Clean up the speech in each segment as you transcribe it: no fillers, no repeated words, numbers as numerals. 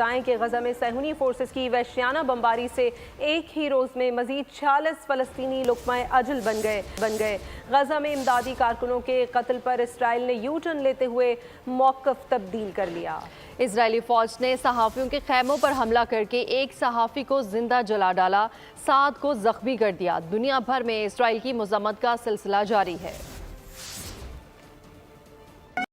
बताएं कि गजा में सहूनी फोर्सेस की वहशियाना बमबारी से एक ही रोज में मजीद 46 फलस्तीनी लुक़्मा-ए अजल बन गए। गजा में इमदादी कारकुनों के कत्ल पर इसराइल ने यू टर्न लेते हुए मौक़िफ़ तब्दील कर लिया। इजरायली फौज ने सहाफ़ियों के खैमों पर हमला करके एक सहाफ़ी को जिंदा जला डाला, 7 को जख्मी कर दिया। दुनिया भर में इसराइल की मज़म्मत का सिलसिला जारी है।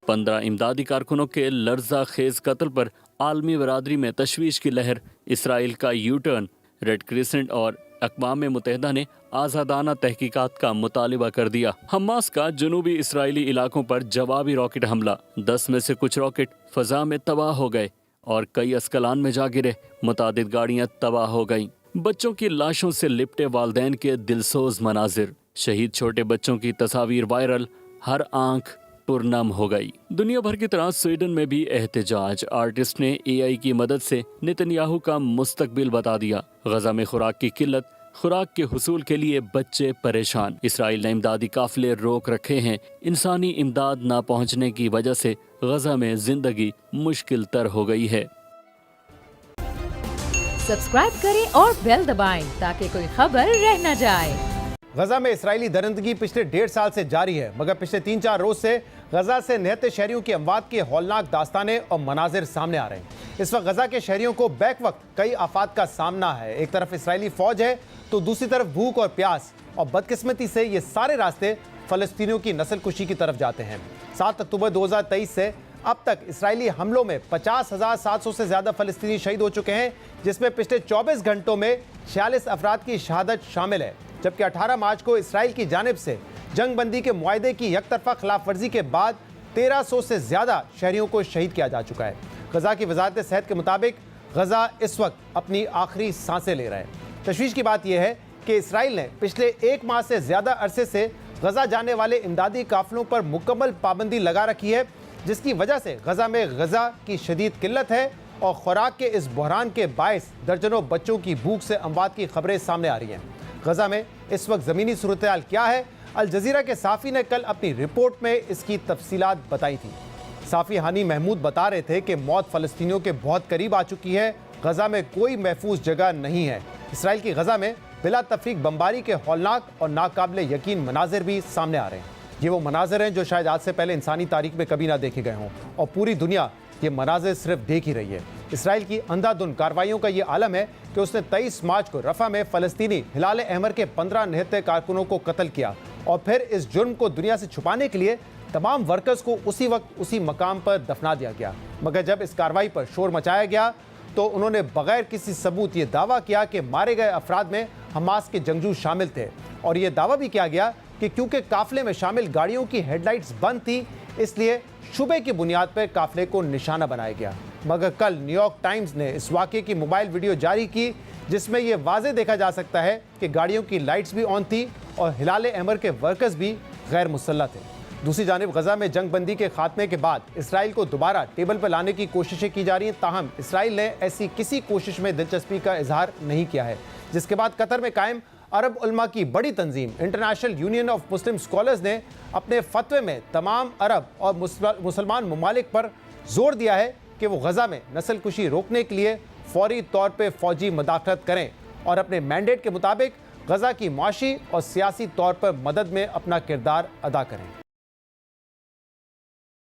15 इमदादी कारकुनों के लर्जा खेज कत्ल पर आलमी बरादरी में तशवीश की लहर। इसराइल का यू टर्न। रेड क्रिसेंट और अक़वाम मुत्तहिदा ने आज़ादाना तहकीकात का मुतालिबा कर दिया। हमास का जनूबी इसराइली इलाकों पर जवाबी रॉकेट हमला। 10 में से कुछ रॉकेट फ़ज़ा में तबाह हो गए और कई अस्कलान में जा गिरे। मुतादिद गाड़ियाँ तबाह हो गईं। बच्चों की लाशों से लिपटे वालदैन के दिलसोज मनाजिर। शहीद छोटे बच्चों की तस्वीर वायरल। हर आंख पुरनम हो गई। दुनिया भर की तरह स्वीडन में भी एहतजाज। आर्टिस्ट ने AI की मदद से नेतन्याहू का मुस्तकबिल बता दिया। गजा में खुराक की किल्लत, खुराक के हुसूल के लिए बच्चे परेशान। इसराइल ने इमदादी काफिले रोक रखे हैं। इंसानी इमदाद न पहुंचने की वजह से गजा में जिंदगी मुश्किल तर हो गई है। सब्सक्राइब करें और बेल दबाएं ताकि कोई खबर रह न जाए। गजा में इसराइली दरिंदगी पिछले 1.5 साल से जारी है, मगर पिछले 3-4 रोज से गजा से निहत्ते शहरियों की अमवात के हौलनाक दास्तानें और मनाजिर सामने आ रहे हैं। इस वक्त गजा के शहरियों को बैक वक्त कई आफात का सामना है। एक तरफ इसराइली फौज है तो दूसरी तरफ भूख और प्यास, और बदकिस्मती से ये सारे रास्ते फलस्तीनियों की नस्लकुशी की तरफ जाते हैं। 7 अक्टूबर 2023 से अब तक इसराइली हमलों में 50,700 से ज्यादा फलस्तीनी शहीद हो चुके हैं, जिसमें पिछले 24 घंटों में 46 अफराद की शहादत शामिल है। जबकि 18 मार्च को इसराइल की जानिब से जंगबंदी के मुआहदे की यकतरफा खिलाफ वर्जी के बाद 1300 से ज्यादा शहरियों को शहीद किया जा चुका है। गजा की वजारत सेहत के मुताबिक गजा इस वक्त अपनी आखिरी सांसें ले रहा है। तशवीश की बात यह है कि इसराइल ने पिछले 1 माह से ज्यादा अरसे से गजा जाने वाले इमदादी काफिलों पर मुकम्मल पाबंदी लगा रखी है, जिसकी वजह से गजा में गजा की शदीद किल्लत है और खुराक के इस बहरान के बायस दर्जनों बच्चों की भूख से अमवात की खबरें सामने आ रही हैं। गजा में इस वक्त ज़मीनी सूरत हाल क्या है? अल जज़ीरा के साफ़ी ने कल अपनी रिपोर्ट में इसकी तफसीलात बताई थी। साफ़ी हानी महमूद बता रहे थे कि मौत फ़लस्तीनियों के बहुत करीब आ चुकी है। गजा में कोई महफूज जगह नहीं है। इसराइल की गजा में बिला तफरीक बमबारी के हौलनाक और नाकाबिले यकीन मनाजिर भी सामने आ रहे हैं। ये वो मनाजिर हैं जो शायद आज से पहले इंसानी तारीख में कभी ना देखे गए हों, और पूरी दुनिया ये मनाजिर सिर्फ देख ही रही है। इसराइल की अंधाधुंध कार्रवाइयों का ये आलम है कि उसने 23 मार्च को रफ़ा में फ़लस्तीनी हिलाल अहमर के 15 निहत्ते कारकुनों को कत्ल किया, और फिर इस जुर्म को दुनिया से छुपाने के लिए तमाम वर्कर्स को उसी वक्त उसी मकाम पर दफना दिया गया। मगर जब इस कार्रवाई पर शोर मचाया गया तो उन्होंने बगैर किसी सबूत ये दावा किया कि मारे गए अफराद में हमास के जंगजू शामिल थे, और ये दावा भी किया गया कि क्योंकि काफिले में शामिल गाड़ियों की हेडलाइट्स बंद थी, इसलिए शुबे की बुनियाद पर काफिले को निशाना बनाया गया। मगर कल न्यूयॉर्क टाइम्स ने इस वाक़े की मोबाइल वीडियो जारी की, जिसमें यह वाज़े देखा जा सकता है कि गाड़ियों की लाइट्स भी ऑन थी और हिलाल अहमर के वर्कर्स भी गैर मुसल्लह थे। दूसरी जानिब गजा में जंगबंदी के खात्मे के बाद इसराइल को दोबारा टेबल पर लाने की कोशिशें की जा रही हैं, ताहम इसराइल ने ऐसी किसी कोशिश में दिलचस्पी का इजहार नहीं किया है, जिसके बाद कतर में कायम अरब उलमा की बड़ी तंजीम international union of Muslim scholars ने अपने फतवे में तमाम अरब और मुसलमान ममालिक पर जोर दिया है कि वो गजा में नस्लकुशी रोकने के लिए फौरी तौर पर फौजी मदाखलत करें और अपने मैंडेट के मुताबिक गजा की माशी और सियासी तौर पर मदद में अपना किरदार अदा करें।